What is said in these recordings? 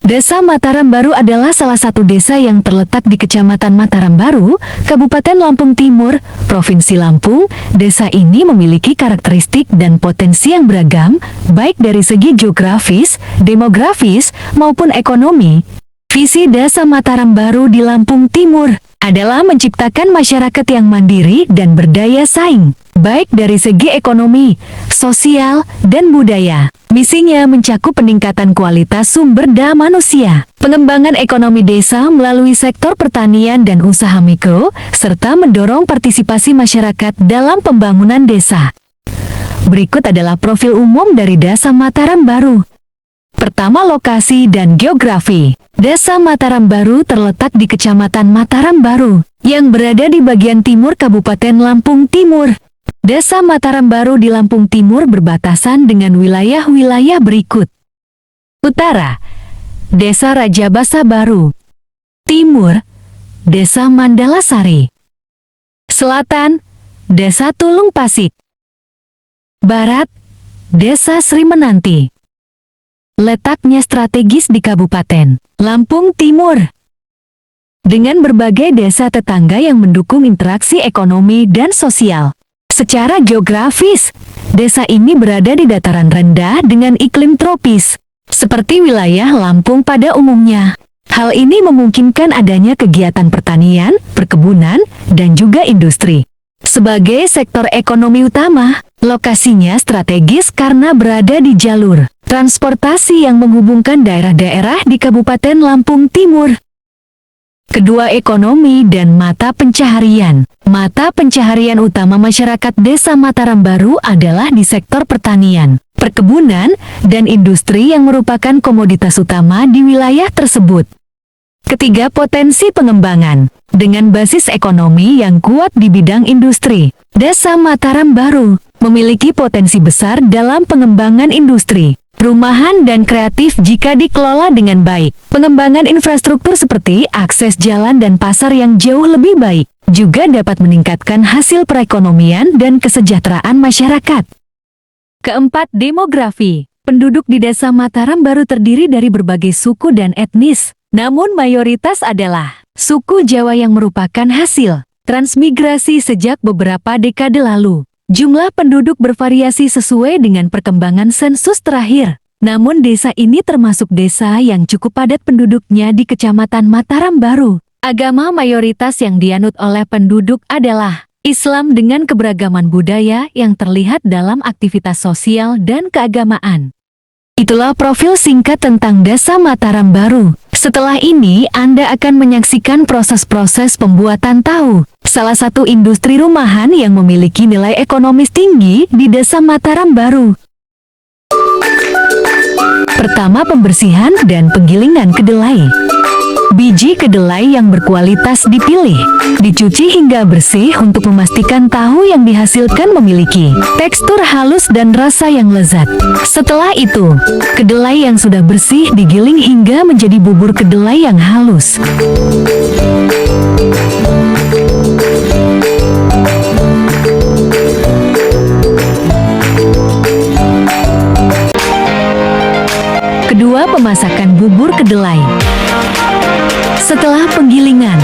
Desa Mataram Baru adalah salah satu desa yang terletak di Kecamatan Mataram Baru, Kabupaten Lampung Timur, Provinsi Lampung. Desa ini memiliki karakteristik dan potensi yang beragam, baik dari segi geografis, demografis, maupun ekonomi. Visi Desa Mataram Baru di Lampung Timur adalah menciptakan masyarakat yang mandiri dan berdaya saing, baik dari segi ekonomi, sosial, dan budaya. Misinya mencakup peningkatan kualitas sumber daya manusia, pengembangan ekonomi desa melalui sektor pertanian dan usaha mikro, serta mendorong partisipasi masyarakat dalam pembangunan desa. Berikut adalah profil umum dari Desa Mataram Baru. Pertama, lokasi dan geografi. Desa Mataram Baru terletak di Kecamatan Mataram Baru, yang berada di bagian timur Kabupaten Lampung Timur. Desa Mataram Baru di Lampung Timur berbatasan dengan wilayah-wilayah berikut. Utara, Desa Rajabasa Baru. Timur, Desa Mandala Sari. Selatan, Desa Tulung Pasik. Barat, Desa Sri Menanti. Letaknya strategis di Kabupaten Lampung Timur, dengan berbagai desa tetangga yang mendukung interaksi ekonomi dan sosial. Secara geografis, desa ini berada di dataran rendah dengan iklim tropis, seperti wilayah Lampung pada umumnya. Hal ini memungkinkan adanya kegiatan pertanian, perkebunan, dan juga industri. Sebagai sektor ekonomi utama, lokasinya strategis karena berada di jalur transportasi yang menghubungkan daerah-daerah di Kabupaten Lampung Timur. Kedua, ekonomi dan mata pencaharian. Mata pencaharian utama masyarakat Desa Mataram Baru adalah di sektor pertanian, perkebunan, dan industri yang merupakan komoditas utama di wilayah tersebut. Ketiga, potensi pengembangan. Dengan basis ekonomi yang kuat di bidang industri, Desa Mataram Baru memiliki potensi besar dalam pengembangan industri, rumahan, dan kreatif jika dikelola dengan baik. Pengembangan infrastruktur seperti akses jalan dan pasar yang jauh lebih baik juga dapat meningkatkan hasil perekonomian dan kesejahteraan masyarakat. Keempat, demografi. Penduduk di Desa Mataram Baru terdiri dari berbagai suku dan etnis, namun mayoritas adalah suku Jawa yang merupakan hasil transmigrasi sejak beberapa dekade lalu. Jumlah penduduk bervariasi sesuai dengan perkembangan sensus terakhir. Namun desa ini termasuk desa yang cukup padat penduduknya di Kecamatan Mataram Baru. Agama mayoritas yang dianut oleh penduduk adalah Islam dengan keberagaman budaya yang terlihat dalam aktivitas sosial dan keagamaan. Itulah profil singkat tentang Desa Mataram Baru. Setelah ini Anda akan menyaksikan proses-proses pembuatan tahu, salah satu industri rumahan yang memiliki nilai ekonomis tinggi di Desa Mataram Baru. Pertama, pembersihan dan penggilingan kedelai. Biji kedelai yang berkualitas dipilih, dicuci hingga bersih untuk memastikan tahu yang dihasilkan memiliki tekstur halus dan rasa yang lezat. Setelah itu, kedelai yang sudah bersih digiling hingga menjadi bubur kedelai yang halus. Kedua, pemasakan bubur kedelai. Setelah penggilingan,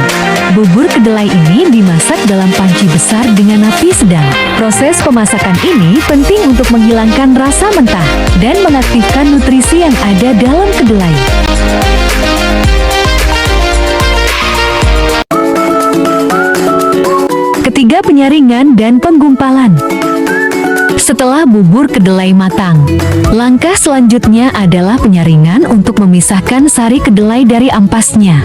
bubur kedelai ini dimasak dalam panci besar dengan api sedang. Proses pemasakan ini penting untuk menghilangkan rasa mentah dan mengaktifkan nutrisi yang ada dalam kedelai. Ketiga, penyaringan dan penggumpalan. Setelah bubur kedelai matang, langkah selanjutnya adalah penyaringan untuk memisahkan sari kedelai dari ampasnya.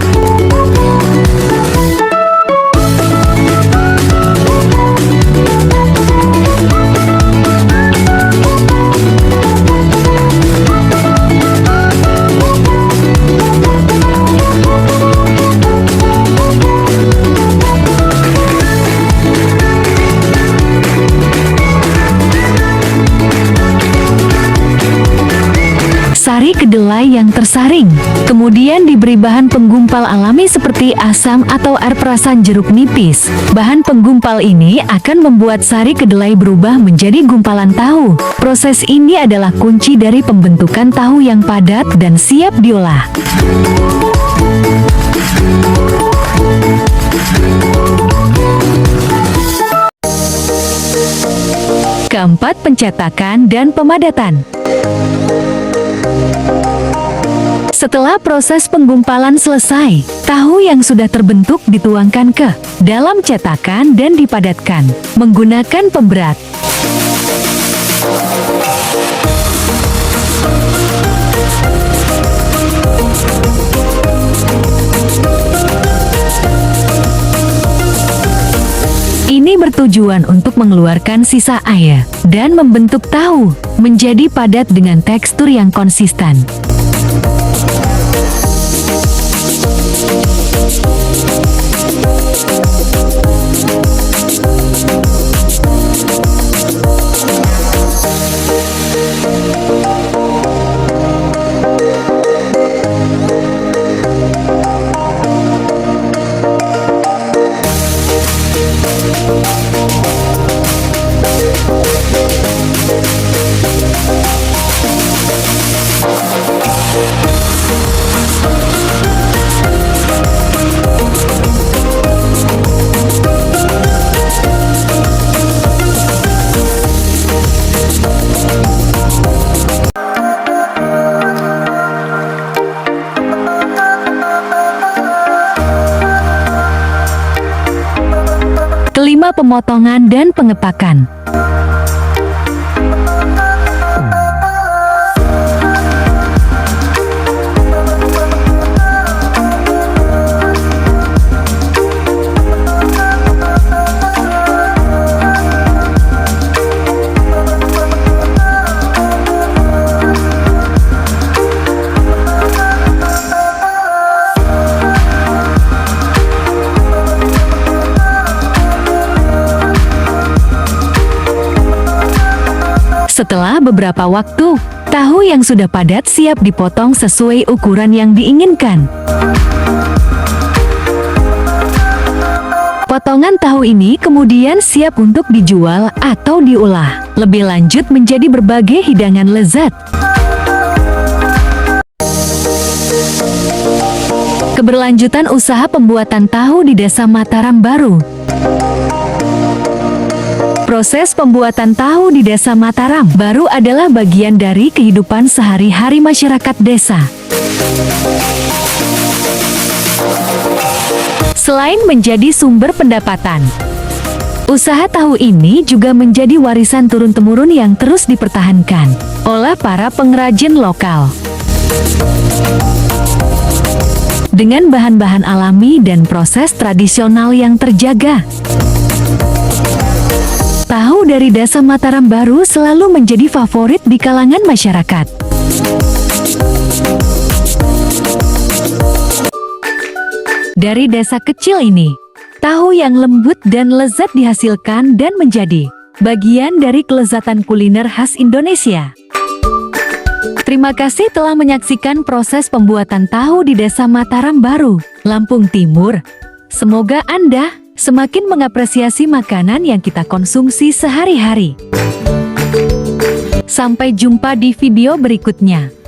Sari dari kedelai yang tersaring. Kemudian diberi bahan penggumpal alami seperti asam atau air perasan jeruk nipis. Bahan penggumpal ini akan membuat sari kedelai berubah menjadi gumpalan tahu. Proses ini adalah kunci dari pembentukan tahu yang padat dan siap diolah. Keempat, pencetakan dan pemadatan. Setelah proses penggumpalan selesai, tahu yang sudah terbentuk dituangkan ke dalam cetakan dan dipadatkan menggunakan pemberat. Ini bertujuan untuk mengeluarkan sisa air dan membentuk tahu menjadi padat dengan tekstur yang konsisten. Kelima, pemotongan dan pengepakan. Setelah beberapa waktu, tahu yang sudah padat siap dipotong sesuai ukuran yang diinginkan. Potongan tahu ini kemudian siap untuk dijual atau diolah lebih lanjut menjadi berbagai hidangan lezat. Keberlanjutan usaha pembuatan tahu di Desa Mataram Baru. Proses pembuatan tahu di Desa Mataram Baru adalah bagian dari kehidupan sehari-hari masyarakat desa. Selain menjadi sumber pendapatan, usaha tahu ini juga menjadi warisan turun-temurun yang terus dipertahankan oleh para pengrajin lokal. Dengan bahan-bahan alami dan proses tradisional yang terjaga, tahu dari Desa Mataram Baru selalu menjadi favorit di kalangan masyarakat. Dari desa kecil ini, tahu yang lembut dan lezat dihasilkan dan menjadi bagian dari kelezatan kuliner khas Indonesia. Terima kasih telah menyaksikan proses pembuatan tahu di Desa Mataram Baru, Lampung Timur. Semoga Anda semakin mengapresiasi makanan yang kita konsumsi sehari-hari. Sampai jumpa di video berikutnya.